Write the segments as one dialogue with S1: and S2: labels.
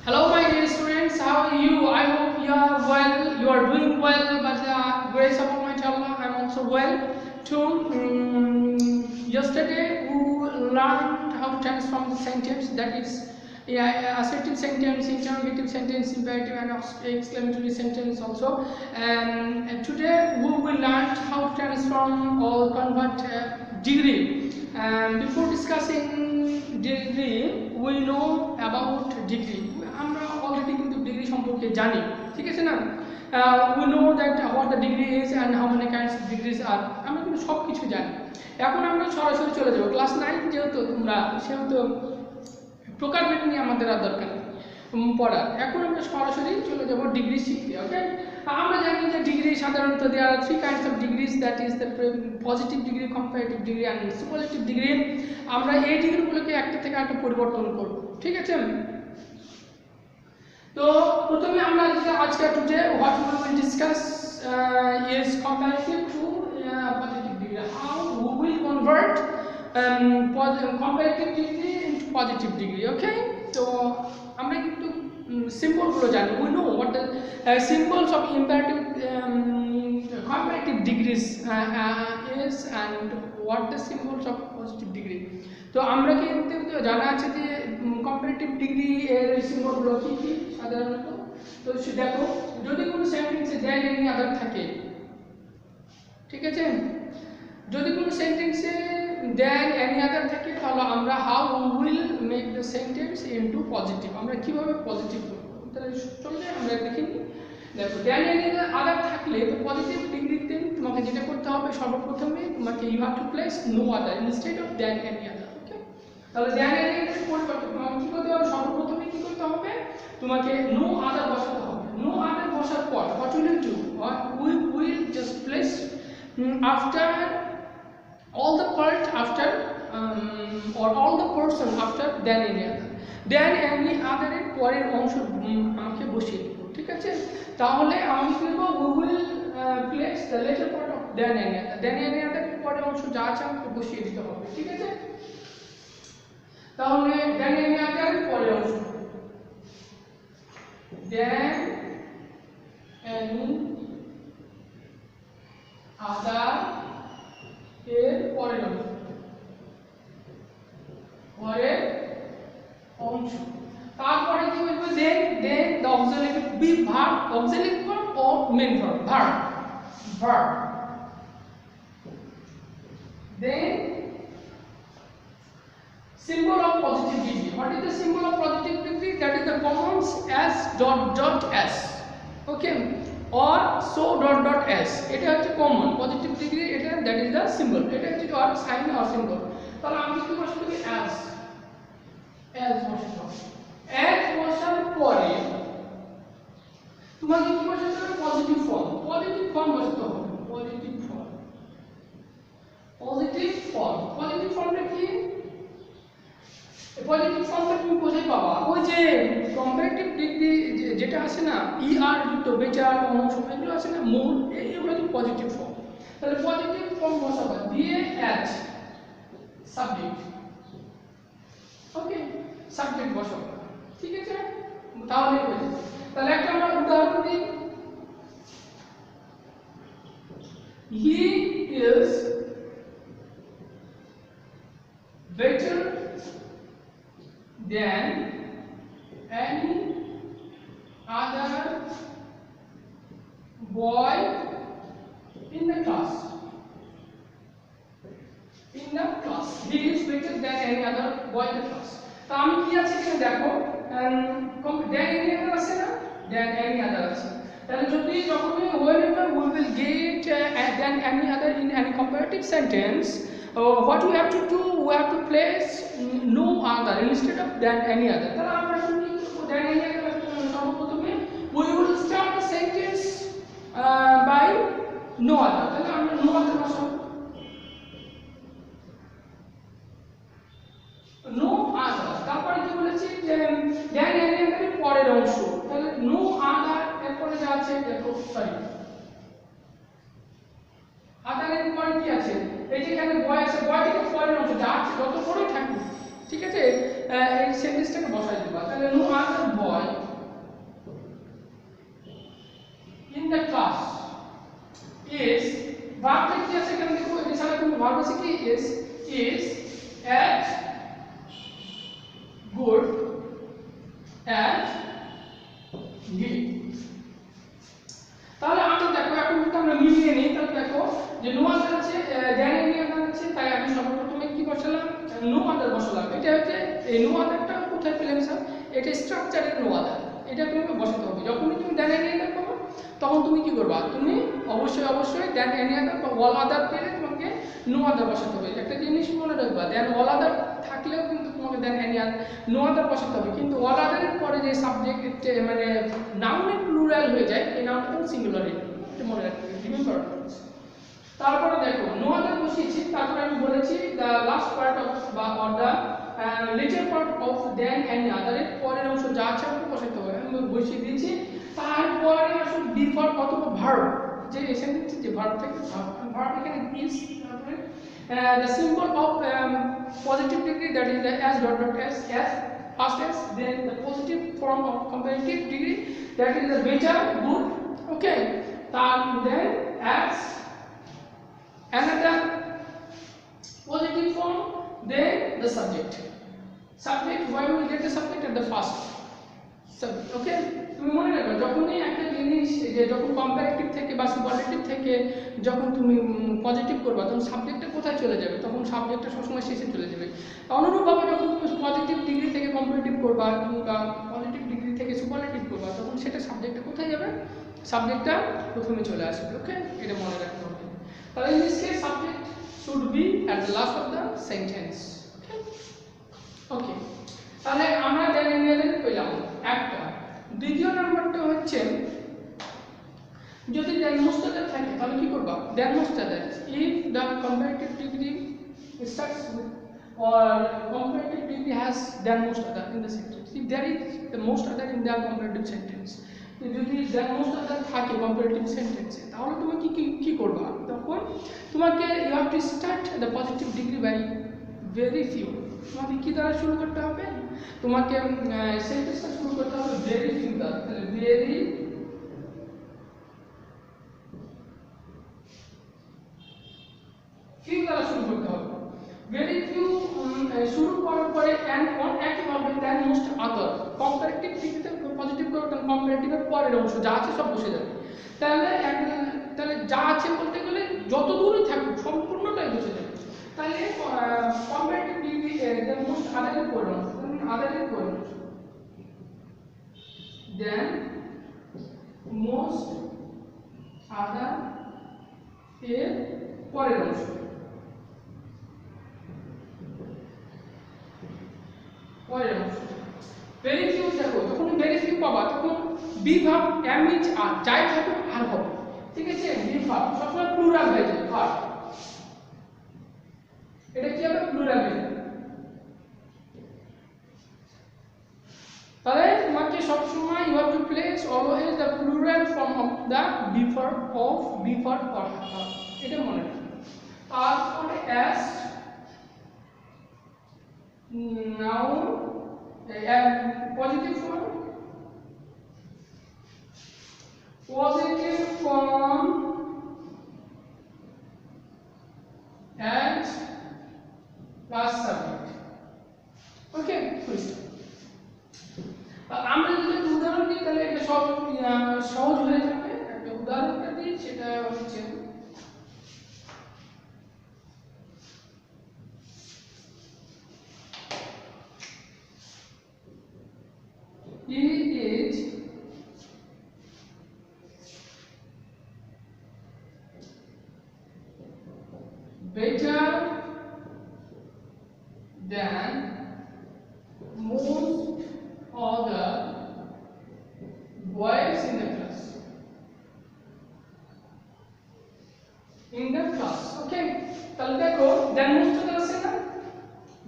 S1: Hello, my dear students. How are you? I hope you are well. You are doing well. But grace of Almighty Allah, I am also well too. Yesterday we learned how to transform the sentence. That is, assertive sentence, interrogative sentence, imperative and exclamatory sentence also. And today we will learn how to transform or convert degree. Before discussing degree, we know about degree. আমরা already কিন্তু degree সম্পর্কে জানি, ঠিক আছে না? We know that what the degree is and how many kinds of degrees are. আমরা কিন্তু সব কিছু জানি। এখন আমরা সরাসরি চলে যাব ক্লাস 9 যেহেতু তোমরা সেহেতু প্রকারভেদ নিয়ে আমাদের আর দরকার নেই পড়ার। এখন আমরা সরাসরি চলে যাব ডিগ্রি শিখতে। ওকে, আমরা জানি যে ডিগ্রি সাধারণত there are three kinds of degrees, that is the positive degree, comparative degree and superlative degree. আমরা এই ডিগ্রিগুলোকে একটা থেকে আরেকটা পরিবর্তন করব, ঠিক আছে? তো প্রথমে আমরা আজকে today what we will discuss is comparative to positive degree. How we will convert comparative degree into positive degree. Okay, so আমরা কিন্তু সিম্বল গুলো জানি। we know what the symbols of imperative comparative degrees is and what the symbols of positive degree. তো আমরা কিন্তু জানা আছে যে কম্পারেটিভ ডিগ্রি এর সিম্বল গুলো কি কি সাধারণত। তো দেখো, যদি কোনো সেন্টেন্সে দেন এনি আদার থাকে, ঠিক আছে, যদি কোনো সেন্টেন্সে দেন এনি আদার থাকে তাহলে আমরা how will make the sentence into positive, আমরা কিভাবে পজিটিভ করব। তাহলে চলে যাই আমরা দেখি। দেখো, দেন এনি আদার থাকলে তো পজিটিভ ডিগ্রিতে তোমাকে যেটা করতে হবে সর্বপ্রথমে তোমাকে you have to place no other instead of then any other. তাহলে দেন এনি আদার পরিবর্তে তোমাকে কি করতে হবে? সর্বপ্রথমে কি করতে হবে? তোমাকে নো আদার বসাতে হবে। নো আদার বসার পর what will you do? We will just place after all the part after or all the person after then any other. Then any other এর পরের অংশ আমাকে বসিয়ে দেব, ঠিক আছে? তাহলে আমি কি করব? we will place the later part of then any other. Then any other এর পরের অংশ যা আছে আমাকে বসিয়ে দিতে হবে, ঠিক আছে? তাহলে then any other এর পরের অংশ then any other এর পরের অংশ তারপরে কি বলবো? then the auxiliary be verb, auxiliary verb or main verb, verb. Then symbol of positive degree. What is the symbol of positive degree? That is the commons s dot dot s, okay, or so dot dot s. এটা হচ্ছে common positive degree, এটা that is the symbol, এটা হচ্ছে or sign or symbol. তাহলে আমি কি বসাবো? as বসাবো। as বসার পরে তোমাকে কি বসাতে হবে? পজিটিভ ফর্ম বসাতে হবে। পজিটিভ ফর্মটা কি? পজিটিভ ফর্মটা তুমি কোথায় পাবা? ওই যে কম্পারেটিভ ডিগ্রি যেটা আছে না, আর যুক্ত বেচার অংশ এগুলো আছে না, মূল, এগুলো হচ্ছে পজিটিভ ফর্ম। তাহলে পজিটিভ ফর্ম বসাবা দিয়ে অ্যাজ সাবজেক্ট, ওকে, সাবজেক্ট বসাবো, ঠিক আছে? তাহলে হয়ে যাবে। তাহলে একটা আমরা উদাহরণ দিই। He is better than any other boy in the class. He is better than any other boy in the class. তো আমি কি আছে এখানে দেখো, then any other আছে না, then any other আছে। তাহলে যদি যখনই whenever we will get then any other in any comparative sentence, what we have to do? We have to place no other instead of than any other. তাহলে আমরা কি করব? than any other সর্বপ্রথমে we will start the sentence by no other. তাহলে আমরা no other বসাবো, no other। তারপরে কি বলেছি? যে than any other এর পরের অংশ, তাহলে no other এর পরে যা আছে দেখো, সরি, other এর পরে কি আছে? এই যে এখানে বয় আছে, বয় থেকে পরের অংশ যা আছে যত পরেই থাকবে, ঠিক আছে, এই সেন্টেন্সটাকে বসাই দেবা। তাহলে no other boy verb basically is as good as giving. তাহলে আমরা দেখো এখন যদি আমরা মিলিয়ে নিই তাহলে দেখো যে নো আদার আছে দেন এনি আদার আছে, তাই আমি সর্বপ্রথমে কি বসালাম নো আদার বসালাম। এটা হচ্ছে এই নো আদারটা কোথায় পেলেন স্যার, এটা স্ট্রাকচারের নো আদার, এটা তোমাকে বসাতে হবে। যখনই তুমি দেন এনি আদার পাবো তখন তুমি কি করবা, তুমি অবশ্যই দেন এনি আদার বা অল আদার পেলে তোমাকে নো আদার বসাতে হবে। একটা জিনিস মনে রাখবা, দেন অল আদার থাকলেও কিন্তু তোমাকে দেন এনি আদার নো আদার বসাতে হবে, কিন্তু অল আদারের পরে যে সাবজেক্ট মানে নাউনের প্লুরাল হয়ে যায় এই নাউনটা তুমি সিঙ্গুলারে এটা মনে রাখবে, রিমেম্বার। তারপরে দেখো নো আদার বসিয়েছি, তারপরে আমি বলেছি দ্য লাস্ট পার্ট অফ বা or the latter part of then any আদারের পরের অংশ যা আছে ওকে বসাতে হবে, আমি বসিয়ে দিয়েছি। তারপরে আসলে বিফর অথবা ভার্ব, যে সেন্টেন্সে যে ভার্ব থাকে ভার্ব এখানে ইজ, তারপরে the symbol of positive degree, that is the as dot dot s, past s, then the positive form of comparative degree, that is the better, good, okay, then as another positive form, then the subject, why we get the subject at the first subject, okay. তুমি মনে রাখবে যখনই একটা জিনিস যে যখন comparative থেকে বা সুপারলেটিভ থেকে যখন তুমি পজিটিভ করবা তখন সাবজেক্টটা কোথায় চলে যাবে, তখন সাবজেক্টটা সবসময় শেষে চলে যাবে। অনুরূপভাবে যখন তুমি পজিটিভ ডিগ্রি থেকে কম্পারেটিভ করবা কিংবা পজিটিভ ডিগ্রি থেকে সুপারলেটিভ করবা তখন সেটা সাবজেক্টটা কোথায় যাবে, সাবজেক্টটা প্রথমে চলে আসবে, ওকে, এটা মনে রাখতে হবে। তাহলে in this case subject should be at the last of the sentence, okay okay. তাহলে আমরা দেন এনি আদার পেলাম একটা। দ্বিতীয় নাম্বারটা হচ্ছে যদি দেন মোস্ট আদার থাকে তাহলে কি করবা, then most other if the comparative degree starts with or comparative degree has then most other in the sentence, if there is the most other in the comparative sentence, যদি then most other থাকে comparative sentence তাহলে তুমি কি করবা, তখন তোমাকে you have to start the positive degree by very few, তোমাকে কি দ্বারা শুরু করতে হবে, তোমাকে সেন্টেন্সটা শুরু করতে হবে very few দ্বারা, তাহলে very few দ্বারা শুরু করতে হবে, very few শুরু করার পরে and on একইভাবে then most other comparative দিকতে পজিটিভ করো তখন কম্পারেটিভের পরের অংশ যা আছে সব বসে যাবে। তাহলে যা আছে বলতে গেলে যত দূরই থাকুক সম্পূর্ণটাই বসে যাবে। তাহলে comparative degree then most other এর পরের অংশ, other এর পরের অংশ then most other এর পরের অংশ, ভেরি ফিউ দেখো যখন ভেরি ফিউ পাবা তখন বি ভার্ব এম ইজ আর যাই থাকবে আর হবে, ঠিক আছে। বি ভার্ব সবসময় প্লুরাল হয়ে যায় ভার্ব, এটা কি হবে প্লুরাল হয়ে যাবে। তাহলে তোমাকে সবসময় you have to place always the plural form of the be verb or verb, এটা মনে রাখবে। তারপরে as noun positive form and plus subject, okay please। আমরা যদি একটা উদাহরণ দিই তাহলে এটা সহজ হয়ে যাবে। একটা উদাহরণটা দিই, সেটা হচ্ছে he is better than most other boys in the class. Okay, তাহলে দেখো then most other আছে না,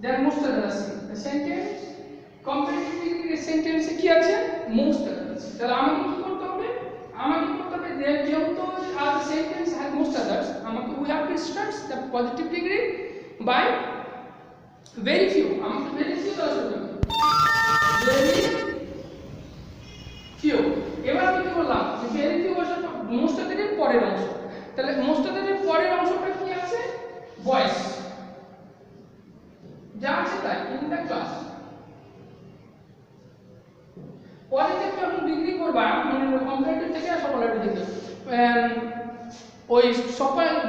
S1: then most other আছে, the sentence comparative degree সেন্টেন্সে কি আছে most other আছে। তাহলে আমাকে কি করতে হবে, যেহেতু আর সেন্টেন্স হ্যাজ most others, আমাকে we have to start the positive degree by very few, আমাকে very few দ্বারা শুরু করতে হবে, very few। এবার আমি কি বললাম যে very few বসাতে most other এর পরের অংশ, তাহলে most other এর পরের অংশটা কি আছে বয়েজ, পজিটিভ যখন ডিগ্রি করবা মানে কম্পারেটিভ থেকে আর সুপারলেটিভ থেকে ওই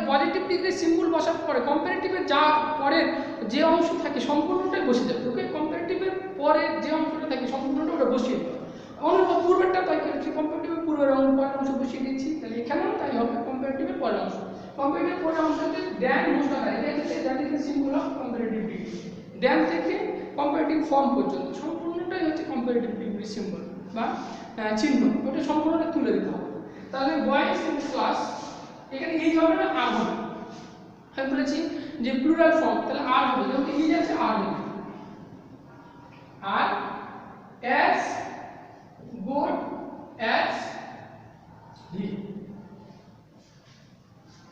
S1: পজিটিভ ডিগ্রি সিম্বল বসার পরে কম্পারেটিভের যা পরের যে অংশ থাকে সম্পূর্ণটাই বসে যাবে। ওকে, কম্পারেটিভের পরে যে অংশটা থাকে সম্পূর্ণটা ওটা বসিয়ে দেবে। অন্য পূর্বেরটা তাই করেছি, কম্পারেটিভের পূর্বের পরের অংশ বসিয়ে দিচ্ছি, তাহলে এখানেও তাই হবে। কম্পারেটিভের পরের অংশ, কম্পারেটিভ পরের অংশতে দেন মোস্ট আদার, এটা হচ্ছে that is the symbol of comparative degree. Then থেকে কম্পারেটিভ ফর্ম পর্যন্ত সম্পূর্ণটাই হচ্ছে কম্পারেটিভ ডিগ্রি সিম্বল বা চিহ্ন, ওটা সম্পূর্ণটা তুলে দিতে হবে। তাহলে বয়েজ ইন ক্লাস, এখানে এই হবে না আর হবে। আমি বলেছি যে প্লুরাল ফর্ম, তাহলে আর হবে, যেমন এই আছে আর হবে, আর অ্যাজ গুড অ্যাজ হি।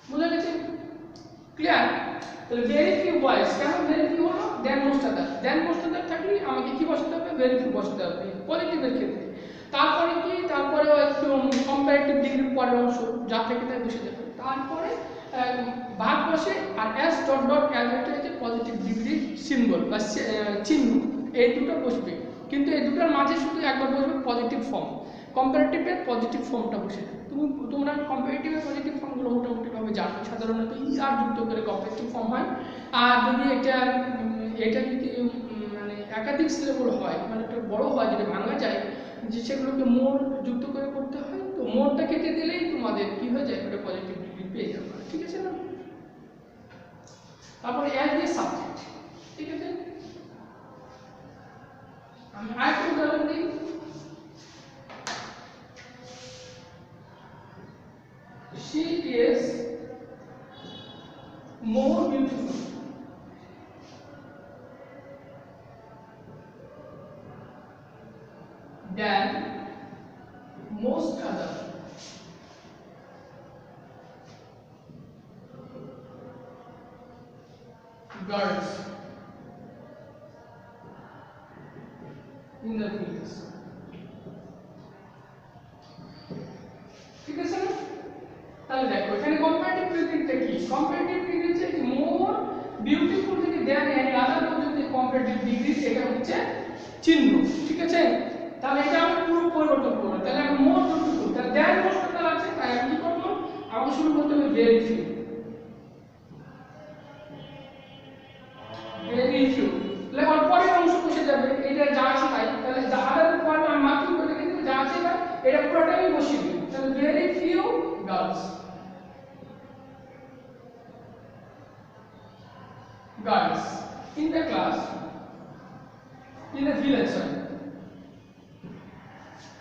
S1: বুঝা গেছে? ক্লিয়ার? তাহলে ভেরি ফিউ বয়েজ, কেন ভেরি ফিউ হলো? দেন মোস্ট আদার, দেন মোস্ট আদার থাকলে আমাকে কি বসাতে হবে? ভেরি ফিউ বসাতে হবে পজিটিভের ক্ষেত্রে। তারপরে কি? তারপরে একটু কম্পারেটিভ ডিগ্রির পরের অংশ যা থেকে তাই বসে যাবে। তারপরে ভাগ বসে আর এস ডট ডট অ্যাজ, এটা হচ্ছে পজিটিভ ডিগ্রি সিম্বল বা চিহ্ন, এই দুটো বসবে। কিন্তু এই দুটোর মাঝে শুধু একবার বসবে পজিটিভ ফর্ম, কম্পারেটিভের পজিটিভ ফর্মটা বসে যাবে। তোমরা কম্পারেটিভের পজিটিভ ফর্মগুলো মোটামুটিভাবে জানো, সাধারণত ই আর যুক্ত করে কম্পারেটিভ ফর্ম হয়। আর যদি এটা যদি মানে একাধিক সিলেবল হয়, মানে একটা বড় হয়, যেটা ভাঙা যায়, যে সেগুলোকে মোড যুক্ত করে করতে হয়, তো মোডটা কেটে দিলেই তোমাদের কি হয়ে যায়? ওটা পজিটিভ ডিগ্রি পেয়ে যাবে। ঠিক আছে না? তারপরে অ্যাজ এ সাবজেক্ট, ঠিক আছে, আমি আরেকটা উদাহরণ দিই। She is more beautiful than most other girls in the village. ঠিক আছে না? তাহলে দেখো এখানে কম্পারেটিভ ডিগ্রিটা কি? কম্পারেটিভ ডিগ্রি হচ্ছে মোর বিউটিফুল যদি দেন এনি আদার যদি কম্পারেটিভ ডিগ্রি, এটা হচ্ছে চিহ্ন। ঠিক আছে? তাহলে এটা আমি পুরো পরিবর্তন করব। তাহলে আমি মোর বিউটিফুল, তাহলে দেন মোস্ট আদার আছে, তাই আমি কি করব? আমাকে শুরু করতে হবে ভেরি ফিউ। ভেরি ফিউ, তাহলে ওর পরের অংশ বসে যাবে, এটা যা আছে তাই। তাহলে যা আদারের পরে আমি মার্কিং করে কিন্তু যা আছে তাই, এটা পুরোটাই আমি বসিয়ে দিই। তাহলে very few girls, girls in the class in the village, sorry,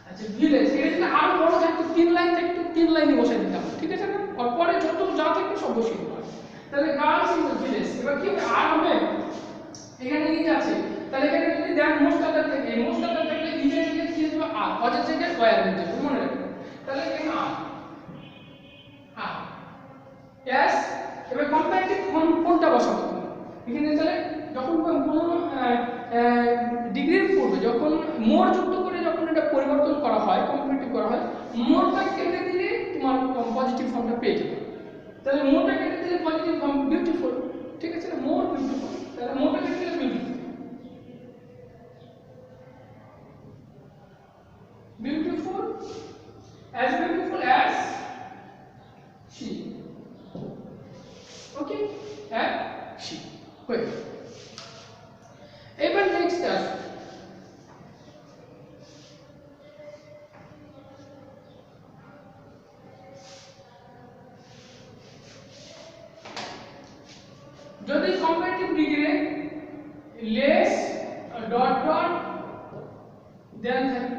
S1: আচ্ছা ভিলেজ, এটা যদি আরো বড় থাকতো 3 লাইন থাকতো, 3 লাইনে বসাই দিতাম। ঠিক আছে না? আর পরে যত যা থাকবে সব বসিয়ে দিতাম। তাহলে গার্লস ইন দ্য ভিলেজ, এবার কি হবে? আর হবে, এখানে ইজ আছে, তাহলে এখানে যদি দেন মোস্ট আদার থাকে, মোস্ট আদার থাকলে ইজের জায়গায় কি হবে? আর, অজের জায়গায় ওয়্যার হয়ে যাবে, মনে রাখবে। তাহলে এখানে আর এস। এবার কম্পারেটিভ কোনটা বসাবো এখানে? তাহলে যখন কোনো ডিগ্রির পূর্বে যখন মোর যুক্ত করে যখন এটা পরিবর্তন করা হয়, কম্পারেটিভ করা হয়, মোরটা কেটে দিলে তোমার পজিটিভ ফর্মটা পেয়ে যাবে। তাহলে মোরটা কেটে দিলে পজিটিভ ফর্ম বিউটিফুল। ঠিক আছে না? মোর বিউটিফুল, তাহলে মোরটা কেটে দিলে beautiful, beautiful as she. Okay, as she. Wait. এবার নেক্সট আসবে যদি comparative degree less dot dot then থাকে,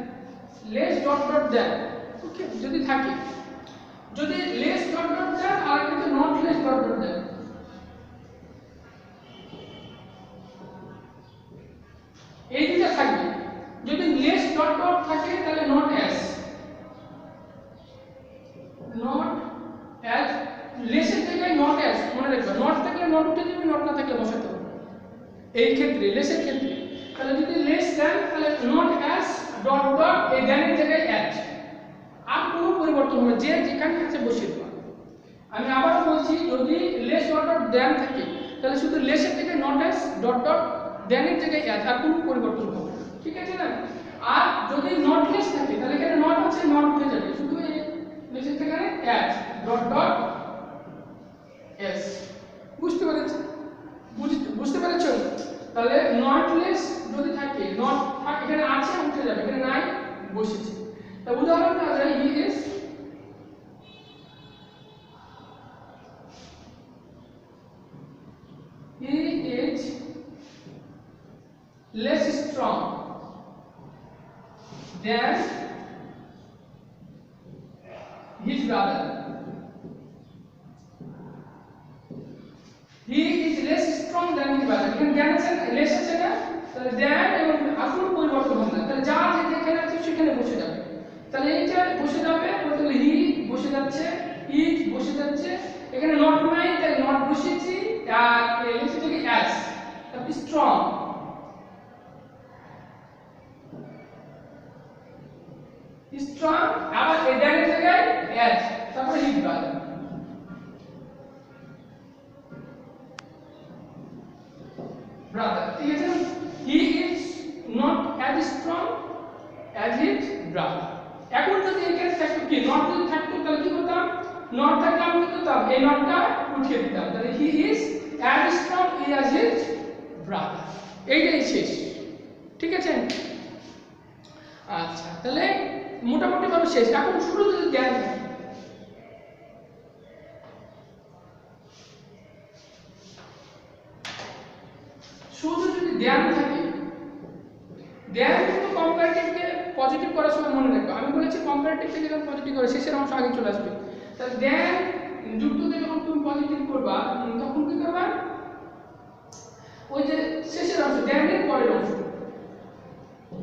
S1: less dot dot then, okay, যদি থাকে, যদি লেস ডট ডট দেন আর কিন্তু not less dot dot then, এই দুটো থাকবে। যদি লেস ডট ডট থাকে তাহলে নট অ্যাজ, নট অ্যাজ, লেসের জায়গায় নট অ্যাজ, মনে রাখবে। নট থাকলে নট উঠে যাবে, নট না থাকলে বসাতে হবে এই ক্ষেত্রে, লেসের ক্ষেত্রে। তাহলে যদি লেস দেন তাহলে নট অ্যাজ ডট ডট, এই দেনের জায়গায় অ্যাজ, আর কোনো পরিবর্তন হবে, যে যেখানে আছে বসিয়ে দেওয়া। আমি আবারও বলছি, যদি লেস ডট ডট দেন থাকে তাহলে শুধু লেসের জায়গায় নট অ্যাজ ডট ডট, দেনের জায়গায় অ্যাজ, আর কোনো পরিবর্তন হবে না। ঠিক আছে না? আর যদি নট লেস নট উঠে যাবে, শুধু এই মেসেজ থেকে অ্যাজ ডট ডট এস। বুঝতে পেরেছ? বুঝতে পেরেছো? তাহলে নট লেস যদি থাকে, নট এখানে আছে উঠে যাবে, এখানে নাই বসেছে। তা উদাহরণ দেওয়া যায় he is less strong than his brother. He is less strong than his brother. এখানে জ্ঞান আছে না, লেস আছে না, তাহলে দ্যান এবং আসল পরিবর্তন হবে না, তাহলে যা যেখানে আছে সেখানে বসে যাবে। তাহলে এইটা বসে যাবে, তাহলে হি বসে যাচ্ছে, ইজ বসে যাচ্ছে, এখানে নট নাই তাই নট বসিয়েছি, আর লেস থেকে অ্যাজ, তারপর স্ট্রং, স্ট্রং, আবার এর জায়গায় অ্যাজ, তারপরে হিজ ব্রাদার। ব্রাদার, ঠিক আছে? He is not as strong as his brother. এখন যদি এখানে থাকতো কি, নট যদি থাকতো তাহলে কি করতাম, নট থাকলে আমি কি করতাম, এই নটটা উঠিয়ে দিতাম, তাহলে he is as strong as his brother. এইটাই শেষ, ঠিক আছে? আচ্ছা, তাহলে মোটামুটি ভাবে শেষ। এখন শুরু যদি জ্ঞান থাকে, শুধু যদি ধ্যান থাকে, ধ্যান কিন্তু কম্পারেটিভকে পজিটিভ করার সময় মনে রাখবে, আমি বলেছি কম্পারেটিভ থেকে যখন পজিটিভ করে শেষের অংশ আগে চলে আসবে। তাহলে ধ্যান যুক্ততে যখন তুমি পজিটিভ করবা তখন কি করবা, ওই যে শেষের অংশ ধ্যানের পরের অংশ,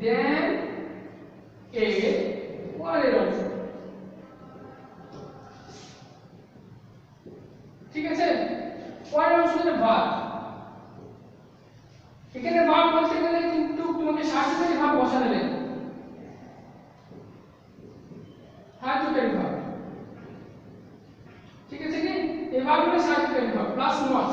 S1: ধ্যান এর পরের অংশ, ঠিক আছে? পরের অংশ হচ্ছে ভাব। এখানে ভাব বলতে গেলে কিন্তু তোমাকে সাহায্যকারী ভাব বসাতে হবে, সাহায্যকারী ভাব, ঠিক আছে কি? এই ভাবগুলো সাহায্যকারী ভাব প্লাস নট।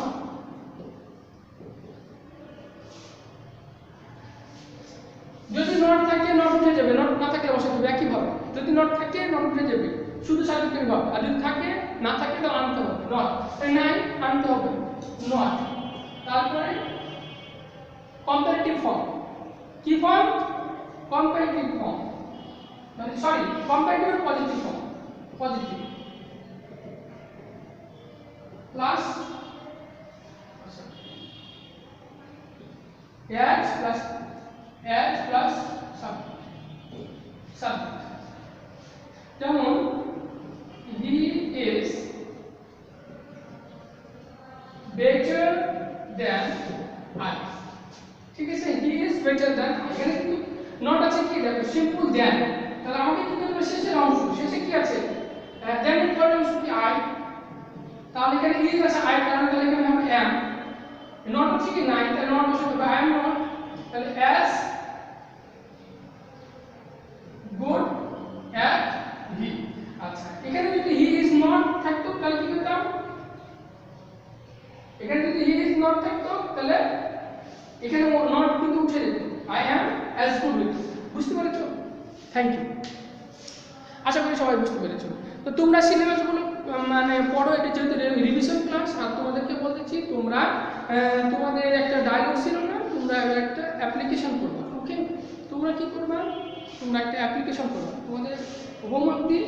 S1: যদি নট থাকে নট উঠে যাবে, নট না থাকলে বসাতে হবে একই ভাবে। যদি নট থাকে নট উঠে যাবে, শুধু সাহায্যকারী ভাব। আর যদি থাকে না থাকে তাহলে আনতে হবে নট, তাই নাই আনতে হবে নট। তারপরে কম্পারেটিভ ফর্ম, কি ফর্ম? কম্পারেটিভ ফর্ম, মানে sorry comparative positive form, positive plus as plus subject. যেমন he is better than I, ঠিক আছে? He is better than I, এখানে কিন্তু নট আছে কি, দেখো সিম্পল দ্যান, তাহলে আমাকে কি করতে হবে, শেষের অংশ, শেষে কি আছে, দ্যান এর পরের অংশ কি আই, তাহলে এখানে ইজ আছে আই কারণ, তাহলে এখানে হবে এম, নট আছে কি নাই, তাহলে নট বসাতে হবে আই এম নট, তাহলে অ্যাজ গুড অ্যাট হি। আচ্ছা, এখানে যদি হি ইজ নট থাকতো তাহলে কি করতাম, এখানে যদি হি ইজ নট থাকতো তাহলে এখানে নট কিন্তু উঠে যেত, I am as good with. বুঝতে পেরেছো? থ্যাংক ইউ, আশা করি সবাই বুঝতে পেরেছো। তো তোমরা সিলেবাসগুলো মানে পড়ো, এটা যেহেতু রিভিশন ক্লাস, আর তোমাদেরকে বলতেছি তোমরা তোমাদের একটা ডায়লগ ছিল না, তোমরা একটা অ্যাপ্লিকেশন করবে, ওকে? তোমরা কি করবা, তোমরা একটা অ্যাপ্লিকেশন করবা, তোমাদের হোমওয়ার্ক দিয়ে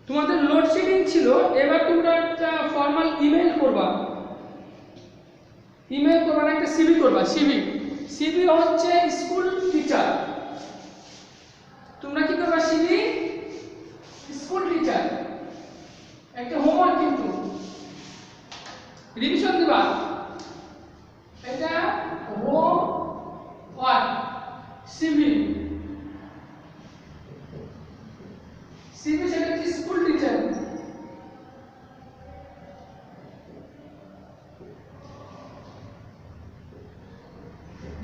S1: তোমাদের লোডশেডিং ছিল, এবার তোমরা একটা ফর্মাল ইমেল করবা, ইমেল করবা না, একটা সিভি করবা, সিভি। সিভি হচ্ছে স্কুল টিচার, তোমরা কি করবা, সিভি স্কুল টিচার। একটা হোমওয়ার্ক কিন্তু রিভিশন দিবা, এটা হোমওয়ার্ক সিভি, সিভি সেটা হচ্ছে স্কুল টিচার।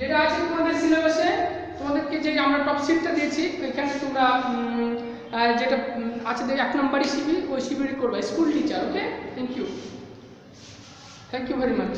S1: যেটা আছে তোমাদের সিলেবাসে, তোমাদেরকে যে আমরা টপ শিটটা দিয়েছি ওইখানে তোমরা যেটা আছে 1 নম্বরই সিবি, ওই সিবিটি করবে school teacher. Okay, thank you very much.